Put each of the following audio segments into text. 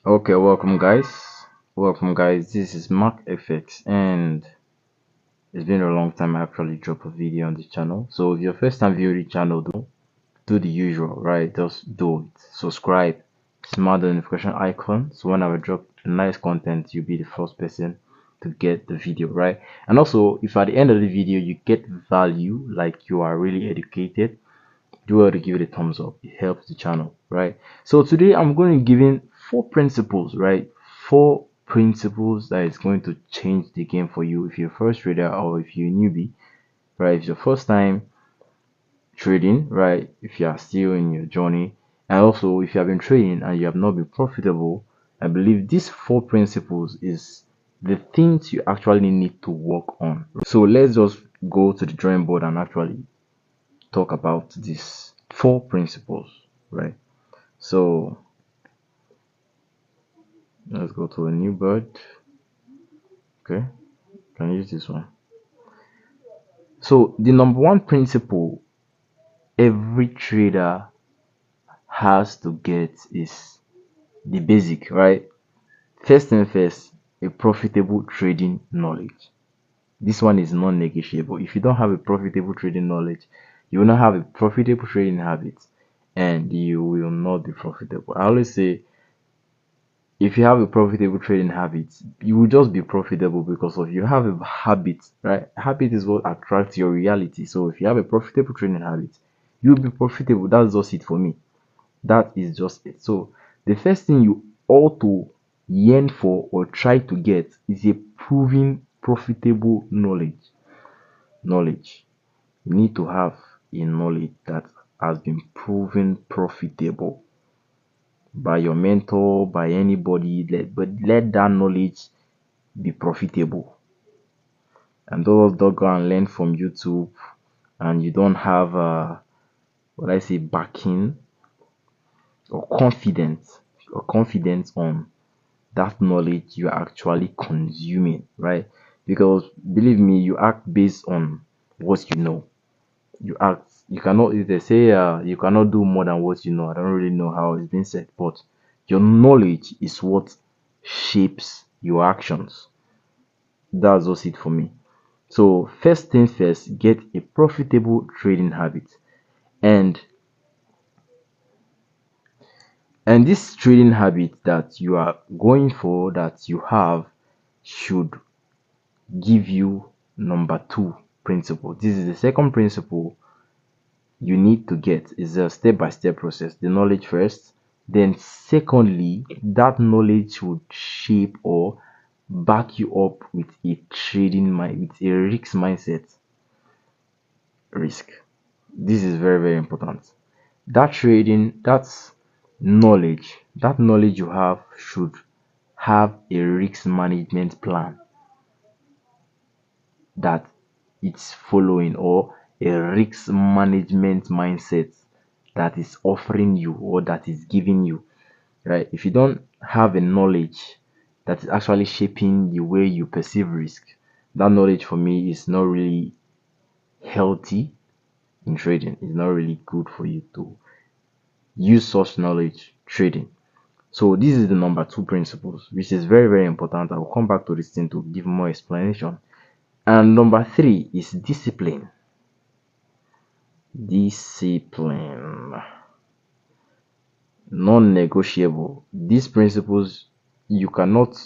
Okay, welcome guys. Welcome guys. This is Mark FX and it's been a long time I actually dropped a video on the channel. So if your first time viewing the channel, do the usual, right? Just do it. Subscribe, smash the notification icon so whenever I drop nice content, you'll be the first person to get the video, right? And also if at the end of the video you get value, like you are really educated, do well to give it a thumbs up. It helps the channel, right? So today I'm going to give in four principles, right? Four principles that is going to change the game for you if you're a first trader or if you're a newbie, right? If it's your first time trading, right? If you are still in your journey, and also if you have been trading and you have not been profitable, I believe these four principles is the things you actually need to work on. So let's just go to the drawing board and actually talk about these four principles, right? So let's go to a new bird. Okay, can use this one. So the number one principle every trader has to get is the basic, right? First thing first, a profitable trading knowledge. This one is non-negotiable. If you don't have a profitable trading knowledge, you will not have a profitable trading habit and you will not be profitable. I always say if you have a profitable trading habit, you will just be profitable because of you have a habit, right? Habit is what attracts your reality. So if you have a profitable trading habit, you'll be profitable. That's just it for me. That is just it. So the first thing you ought to yearn for or try to get is a proven profitable knowledge. Knowledge. You need to have a knowledge that has been proven profitable by your mentor, by anybody, but let that knowledge be profitable. And those don't go and learn from YouTube and you don't have what I say backing or confidence on that knowledge you are actually consuming, right? Because believe me, you act based on what you know. You cannot, if they say you cannot do more than what you know. I don't really know how it's been said, but your knowledge is what shapes your actions. That's just it for me. So first thing first, get a profitable trading habit. And and this trading habit that you are going for, that you have, should give you number two principle. This is the second principle you need to get. Is a step-by-step process. The knowledge first, then secondly, that knowledge would shape or back you up with a trading mind, with a risk mindset. Risk, this is very very important. That trading, that knowledge you have should have a risk management plan that it's following, or a risk management mindset that is offering you or that is giving you, right? If you don't have a knowledge that is actually shaping the way you perceive risk, that knowledge for me is not really healthy in trading. It's not really good for you to use such knowledge trading. So this is the number two principles, which is very very important. I will come back to this thing to give more explanation. And number three is discipline. Discipline, non-negotiable. These principles, you cannot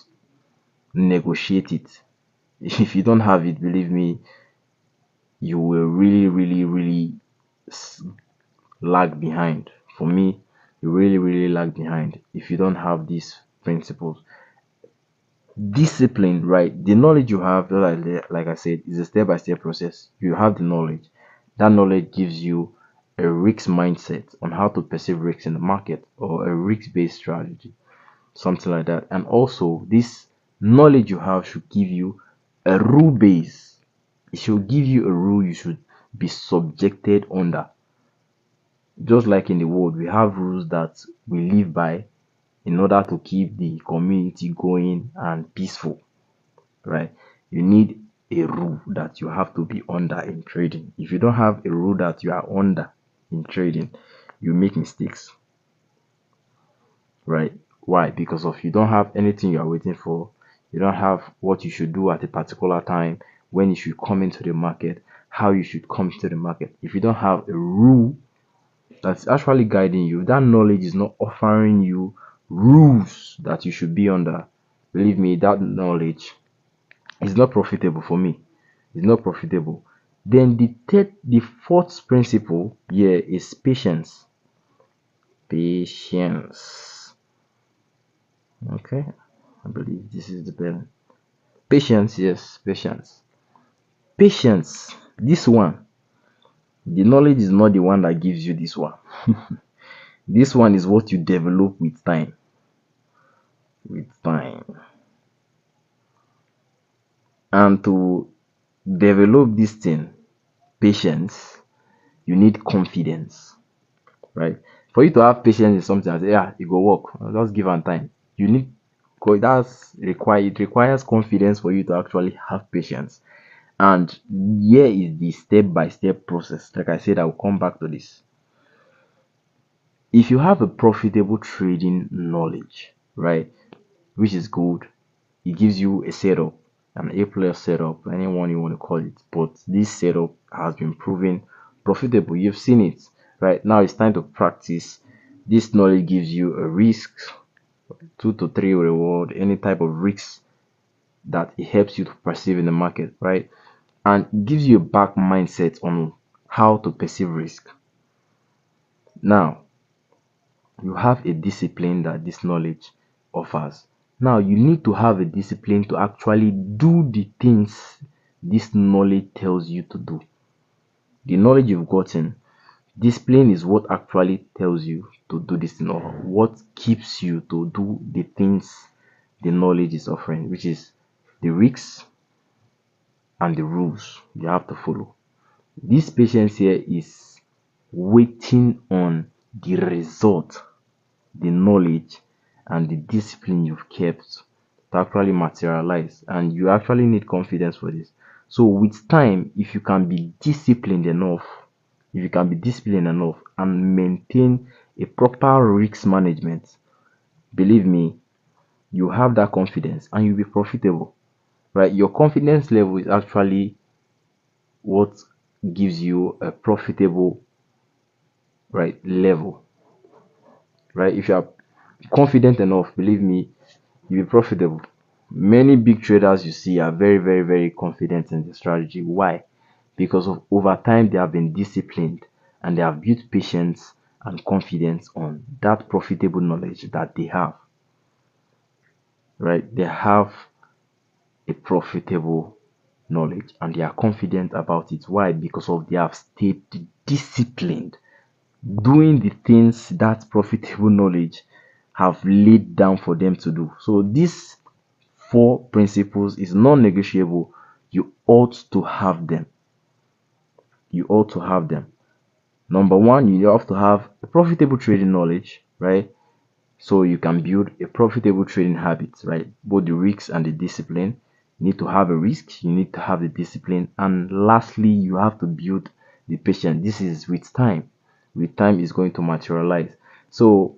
negotiate it. If you don't have it, believe me, you will really really really lag behind. For me, you really really lag behind if you don't have these principles. Discipline, right? The knowledge you have, like I said, is a step-by-step process. You have the knowledge. That knowledge gives you a risk mindset on how to perceive risks in the market, or a risk-based strategy, something like that. And also, this knowledge you have should give you a rule base. It should give you a rule you should be subjected under. Just like in the world, we have rules that we live by in order to keep the community going and peaceful, right? You need a rule that you have to be under in trading. If you don't have a rule that you are under in trading, you make mistakes, right? Why? Because of you don't have anything you are waiting for. You don't have what you should do at a particular time, when you should come into the market, how you should come to the market. If you don't have a rule that's actually guiding you, that knowledge is not offering you rules that you should be under. Believe me, that knowledge is not profitable for me. It's not profitable. Then the fourth principle here is patience. Patience. Okay, I believe this is the best. Patience, yes, patience. Patience. This one, the knowledge is not the one that gives you this one. This one is what you develop with time. With time. And to develop this thing, patience, you need confidence, right? For you to have patience in something and say, yeah, it go work, just give am time. You need, it requires confidence for you to actually have patience. And here is the step-by-step process. Like I said, I will come back to this. If you have a profitable trading knowledge, right, which is good, it gives you a setup, an A+ setup, anyone you want to call it. But this setup has been proven profitable. You've seen it, right? Now it's time to practice. This knowledge gives you a risk, 2 to 3 reward, any type of risk that it helps you to perceive in the market, right? And it gives you a back mindset on how to perceive risk. Now, you have a discipline that this knowledge offers. Now, you need to have a discipline to actually do the things this knowledge tells you to do. The knowledge you've gotten, discipline is what actually tells you to do this thing, or what keeps you to do the things the knowledge is offering, which is the risks and the rules you have to follow. This patience here is waiting on the result, the knowledge and the discipline you've kept to actually materialize, and you actually need confidence for this. So with time, if you can be disciplined enough, and maintain a proper risk management, believe me, you have that confidence and you'll be profitable, right? Your confidence level is actually what gives you a profitable, right, level, right? If you are confident enough, believe me, you'll be profitable. Many big traders you see are very, very, very confident in the strategy. Why? Because of over time they have been disciplined and they have built patience and confidence on that profitable knowledge that they have. Right? They have a profitable knowledge and they are confident about it. Why? Because of they have stayed disciplined, doing the things that profitable knowledge have laid down for them to do. So these 4 principles is non-negotiable. You ought to have them. You ought to have them. Number one, you have to have a profitable trading knowledge, right? So you can build a profitable trading habit, right? Both the risks and the discipline. You need to have a risk, you need to have the discipline, and lastly, you have to build the patience. This is with time. With time is going to materialize. So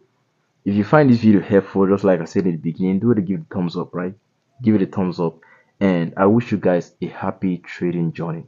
if you find this video helpful, just like I said in the beginning, do it to give it a thumbs up, right? Give it a thumbs up, and I wish you guys a happy trading journey.